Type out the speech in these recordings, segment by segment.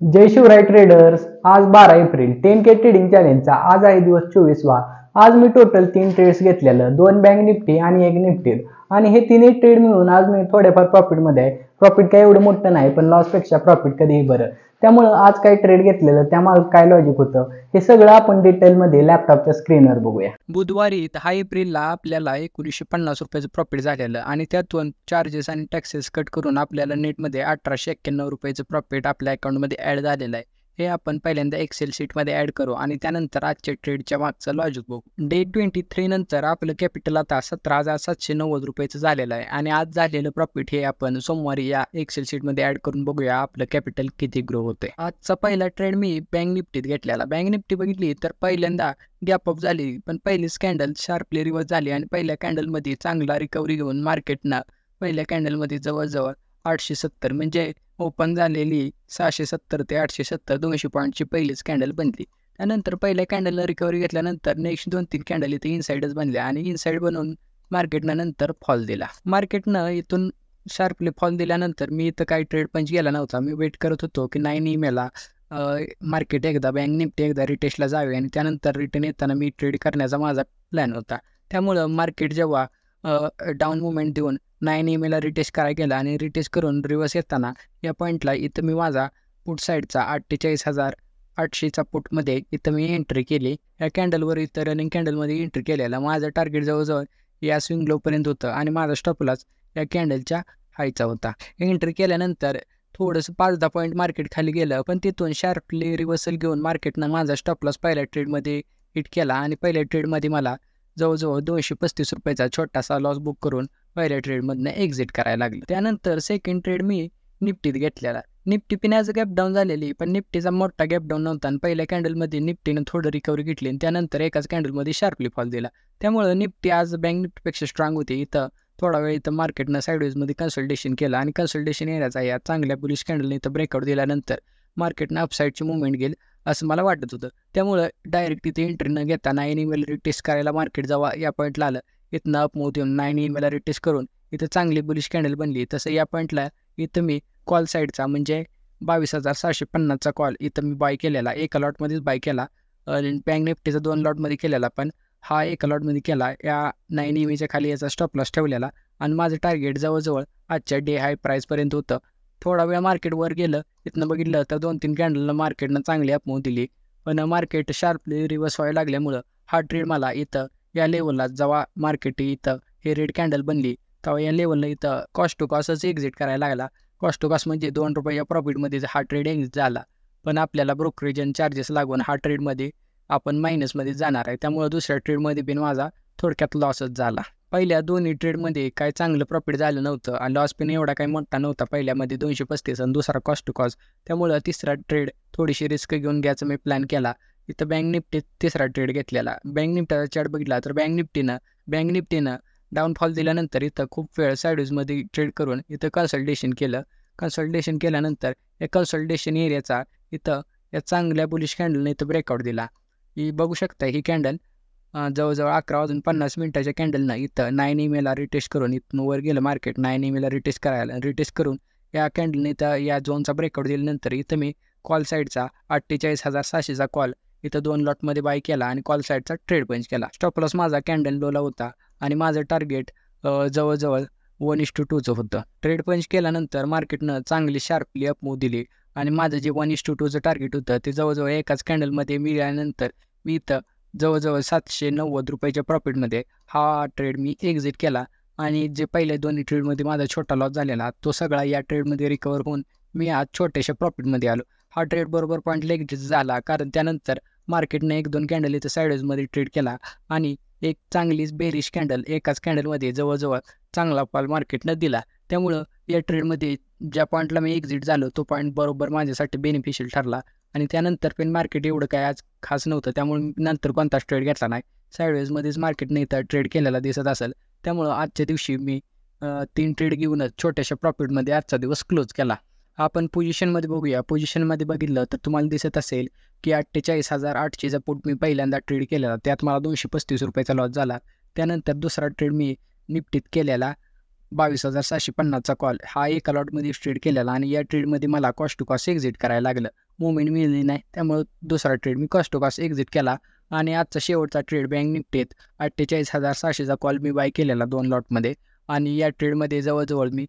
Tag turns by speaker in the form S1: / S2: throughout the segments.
S1: जय Shivray traders. आज 12 April 10K trading चॅलेंजचा आज आहे दिवस 24वा. आज मी टोटल 3 ट्रेड्स घेतलेलं, 2 बँक निफ्टी आणि 1 निफ्टी, आणि हे तिन्ही ट्रेड मिळून आज मी थोडेफार प्रॉफिटमध्ये आहे. प्रॉफिट काही एवढं मोठं नाही, पण लॉसपेक्षा प्रॉफिट कधीही बरं. त्यामुळं आज काय ट्रेड घेतलेलं, त्यामागे काय लॉजिक होतं हे सगळं आपण डिटेलमध्ये लॅपटॉपच्या स्क्रीनवर बघूया.
S2: बुधवारी 10 एप्रिलला आपल्याला 1950 रुपयाचं प्रॉफिट झालेलं आणि त्यातून चार्जेस आणि टॅक्सेस कट करून आपल्याला नेटमध्ये 1891 रुपयाचं प्रॉफिट आपल्या अकाउंटमध्ये ॲड झालेलं आहे. हे आपण पहिल्यांदा एक्सेल शीटमध्ये ॲड करू आणि त्यानंतर आजच्या ट्रेडच्या मागचं लॉजिक बघू. डे 23 नंतर आपलं कॅपिटल आता 17,790 रुपयाचं झालेलं आहे आणि आज झालेलं प्रॉफिट हे आपण सोमवारी या एक्सेल शीटमध्ये ॲड करून बघूया आपलं कॅपिटल किती ग्रो होते. आजचा पहिला ट्रेड मी बँक निफ्टीत घेतलेला. बँक निफ्टी बघितली तर पहिल्यांदा गॅप अप झाली, पण पहिलीच कॅन्डल शार्पली रिव्हर्स झाली आणि पहिल्या कॅन्डलमध्ये चांगला रिकव्हरी घेऊन मार्केटनं पहिल्या कॅन्डलमध्ये जवळजवळ 870 म्हणजे ओपन झालेली 670 ते 870 200 पॉईंटची पहिलीच कॅन्डल बनली. त्यानंतर पहिल्या कॅन्डलला रिकव्हरी घेतल्यानंतर नेक्स्ट 2-3 कॅन्डल इथे इनसाईडच बनल्या आणि इनसाईड बनवून मार्केटनं नंतर फॉल दिला. मार्केटनं इथून शार्पली फॉल दिल्यानंतर मी इथं काही ट्रेड पंच गेला नव्हता. मी वेट करत होतो की 9 EMला मार्केट एकदा बँक निफ्टी एकदा रिटेस्टला जावे आणि त्यानंतर रिटर्न येताना मी ट्रेड करण्याचा माझा प्लॅन होता. त्यामुळं मार्केट जेव्हा डाऊन मुवमेंट देऊन 9 EMला रिटेस्ट करायला गेला आणि रिटेस्ट करून रिव्हर्स येताना या पॉईंटला इथं मी माझा पुट साईडचा 48,800चा पुटमध्ये इथं मी एंट्री केली. या कॅन्डलवर इथं रनिंग कॅन्डलमध्ये एंट्री केलेला. माझं टार्गेट जवळजवळ या स्विंग लोपर्यंत होतं आणि माझा स्टॉपलॉस या कॅन्डलच्या हायचा होता. एंट्री केल्यानंतर थोडंसं 5-10 पॉईंट मार्केट खाली गेलं, पण तिथून शार्पली रिव्हर्सल घेऊन मार्केटनं माझा स्टॉपलॉस पहिल्या ट्रेडमध्ये हिट केला आणि पहिल्या ट्रेडमध्ये मला जवळजवळ 235 रुपयाचा छोटासा लॉस बुक करून पहिल्या ट्रेडमधनं एक्झिट करायला लागलं. त्यानंतर सेकंड ट्रेड मी निफ्टीत घेतलेला. निफ्टी पण ॲज गॅप डाऊन झालेली, पण निफ्टीचा मोठा गॅप डाऊन नव्हता आणि पहिल्या कॅन्डलमध्ये निफ्टीनं थोडं रिकव्हरी घेतली आणि त्यानंतर एकाच कॅन्डलमध्ये शार्पली फॉल दिला. त्यामुळं निफ्टी आज बँक निफ्टीपेक्षा स्ट्रॉंग होती. इथं थोडा वेळ इथं मार्केटनं साईडवेजमध्ये कन्सल्टेशन केलं आणि कन्सल्टेशन एरियाचा या चांगल्या बुलिश कॅन्डलने इथं ब्रेकआउट दिल्यानंतर मार्केटनं अपसाईडची मुवमेंट घेईल असं मला वाटत होतं. त्यामुळं डायरेक्ट इथे एंट्री न घेता 9 EMला रिटेस्ट करायला मार्केट जेव्हा या पॉईंटला आलं, इथनं अपमूव्ह देऊन 9 EMला रिटेस्ट करून इथं चांगली बुलिश कॅन्डल बनली. तसं या पॉईंटला इथं मी कॉल साईडचा म्हणजे 22,750चा कॉल इथं मी बाय केलेला. एका लॉटमध्येच बाय केला. बँक निफ्टीचा 2 लॉटमध्ये केलेला, पण हा एका लॉटमध्ये केला. या 9 EMच्या खाली याचा स्टॉप लॉस ठेवलेला आणि माझं टार्गेट जवळजवळ आजच्या डे हाय प्राईसपर्यंत होतं. थोडा वेळ मार्केट वर गेलं, इथनं बघितलं तर 2-3 कॅन्डलनं मार्केटनं चांगली अपमूव्ह दिली, पण मार्केट शार्पली रिव्हर्स व्हायला लागल्यामुळं हा ट्रेड मला इथं या लेवलला जेव्हा मार्केट इथं हे रेड कॅन्डल बनली तेव्हा या लेवलला इथं कॉस्ट टू कॉस्टच एक्झिट करायला लागला. कॉस्ट टू कॉस्ट म्हणजे 2 रुपये प्रॉफिटमध्ये हा ट्रेड एक्झिट झाला, पण आपल्याला ब्रोकरेज आणि चार्जेस लागून हा ट्रेडमध्ये आपण मायनसमध्ये जाणार आहे. त्यामुळं दुसऱ्या ट्रेडमध्ये पण माझा थोडक्यात लॉसच झाला. पहिल्या दोन्ही ट्रेडमध्ये काय चांगलं प्रॉफिट झालं नव्हतं आणि लॉस पण एवढा काही मोठा नव्हता. पहिल्यामध्ये 235 आणि दुसरा कॉस्ट टू कॉस्ट. त्यामुळं तिसरा ट्रेड थोडीशी रिस्क घेऊन घ्यायचा मी प्लॅन केला. इथं बँक निफ्टीत तिसरा ट्रेड घेतलेला. बँक निफ्टीचा चार्ट बघितला तर बँक निफ्टीनं डाऊनफॉल दिल्यानंतर इथं खूप वेळ साईडवेजमध्ये ट्रेड करून इथं कन्सल्टेशन केलं. कन्सल्टेशन केल्यानंतर या कन्सल्टेशन एरियाचा इथं या चांगल्या बुलिश कॅन्डलने इथं ब्रेकआउट दिला. ही बघू शकता ही कॅन्डल जवळजवळ 11 वाजून 50 मिनिटाच्या कॅन्डलनं इथं 9 EMला रिटेस्ट करून इथून वर गेलं मार्केट 9 EMला रिटेस्ट करायला. रिटेस्ट करून या कॅन्डलने इथं या झोनचा ब्रेकआउट दिल्यानंतर इथं मी कॉल साईडचा 48,700चा कॉल इथं 2 लॉटमध्ये बाय केला आणि कॉल साईडचा ट्रेड पंच केला. स्टॉप लॉस माझा कॅन्डल लोला होता आणि माझं टार्गेट जवळजवळ 1:2चं होतं. ट्रेड पंच केल्यानंतर मार्केटनं चांगली शार्पली अपमूव्ह दिली आणि माझं जे 1:2चं टार्गेट होतं ते जवळजवळ एकाच कॅन्डलमध्ये मिळाल्यानंतर मी इथं जवळजवळ 790 रुपयाच्या प्रॉफिटमध्ये हा ट्रेड मी एक्झिट केला आणि जे पहिल्या दोन्ही ट्रेडमध्ये माझा छोटा लॉस झालेला तो सगळा या ट्रेडमध्ये रिकवर होऊन मी आज छोट्याशा प्रॉफिटमध्ये आलो. हा ट्रेड बरोबर पॉईंट लेगेच झाला, कारण त्यानंतर मार्केटने 1-2 कॅन्डल इथं साईडवेजमध्ये ट्रेड केला आणि एक चांगलीच बेरिश कॅन्डल एकाच कॅन्डलमध्ये जवळजवळ चांगला कॉल मार्केटनं दिला. त्यामुळं या ट्रेडमध्ये ज्या पॉईंटला मी एक्झिट झालो तो पॉईंट बरोबर माझ्यासाठी बेनिफिशियल ठरला आणि त्यानंतर पण मार्केट एवढं काय आज खास नव्हतं. त्यामुळे नंतर कोणताच ट्रेड घेतला नाही. साईडवेजमध्येच मार्केटने इथं ट्रेड केलेला दिसत असेल. त्यामुळं आजच्या दिवशी मी 3 ट्रेड घेऊनच छोट्याशा प्रॉफिटमध्ये आजचा दिवस क्लोज केला. आपण पोझिशनमध्ये बघूया. पोझिशनमध्ये बघितलं तर तुम्हाला दिसत असेल की 48,800चा पुट मी पहिल्यांदा ट्रेड केलेला, त्यात मला 235 रुपयाचा लॉस झाला. त्यानंतर दुसरा ट्रेड मी निफ्टीत केलेला 22,750चा कॉल हा एका लॉटमध्ये ट्रेड केलेला आणि या ट्रेडमध्ये मला कॉस्ट टू कॉस्ट एक्झिट करायला लागलं. मुवमेंट मिळाली नाही, त्यामुळे दुसरा ट्रेड मी कॉस्ट टू कॉस्ट एक्झिट केला. आणि आजचा शेवटचा ट्रेड बँक निफ्टीत 48,600चा कॉल मी बाय केलेला 2 लॉटमध्ये. आणि या ट्रेडमध्ये जवळजवळ मी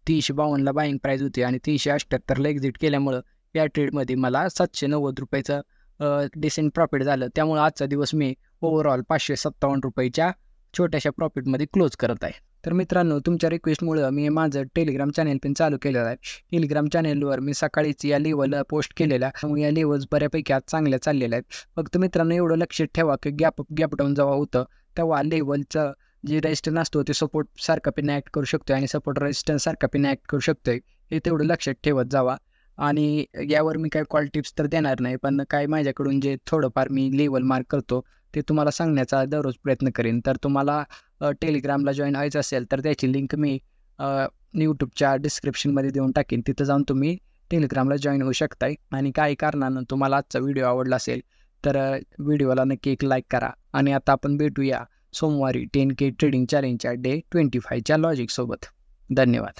S2: 352ला बाईंग प्राईस होती आणि 378ला एक्झिट केल्यामुळं या ट्रेडमध्ये मला 790 रुपयाचं डिसेंट प्रॉफिट झालं. त्यामुळं आजचा दिवस मी ओव्हरऑल 557 रुपयाच्या छोट्याशा प्रॉफिटमध्ये क्लोज करत आहे. तर मित्रांनो, तुमच्या रिक्वेस्टमुळं मी माझं टेलिग्राम चॅनल पण चालू केलेलं आहे. टेलिग्राम चॅनलवर मी सकाळीच या लेवलला पोस्ट केलेल्या, त्यामुळे या लेवल्स बऱ्यापैकी आज चांगल्या चाललेल्या आहेत. फक्त मित्रांनो एवढं लक्षात ठेवा की गॅप डाऊन जेव्हा होतं तेव्हा लेवलचं जे रेजिस्टन्स असतो ते सपोर्ट सारखा पण ॲक्ट करू शकतो आणि सपोर्ट रेजिस्टन्स सारखा पण ॲक्ट करू शकतोय, हे तेवढं लक्षात ठेवत जावा. आणि यावर मी काय कॉल टिप्स तर देणार नाही, पण काय माझ्याकडून जे थोडंफार मी लेवल मार्क करतो ते तुम्हाला सांगण्याचा दररोज प्रयत्न करेन. तर तुम्हाला टेलिग्रामला जॉईन व्हायचं असेल तर त्याची लिंक मी यूट्यूबच्या डिस्क्रिप्शनमध्ये देऊन टाकेन. तिथं जाऊन तुम्ही टेलिग्रामला जॉईन होऊ शकताय. आणि काही कारणानं तुम्हाला आजचा व्हिडिओ आवडला असेल तर व्हिडिओला नक्की एक लाईक करा. आणि आता आपण भेटूया सोमवारी 10K ट्रेडिंग चॅलेंजच्या डे 25च्या लॉजिकसोबत. धन्यवाद.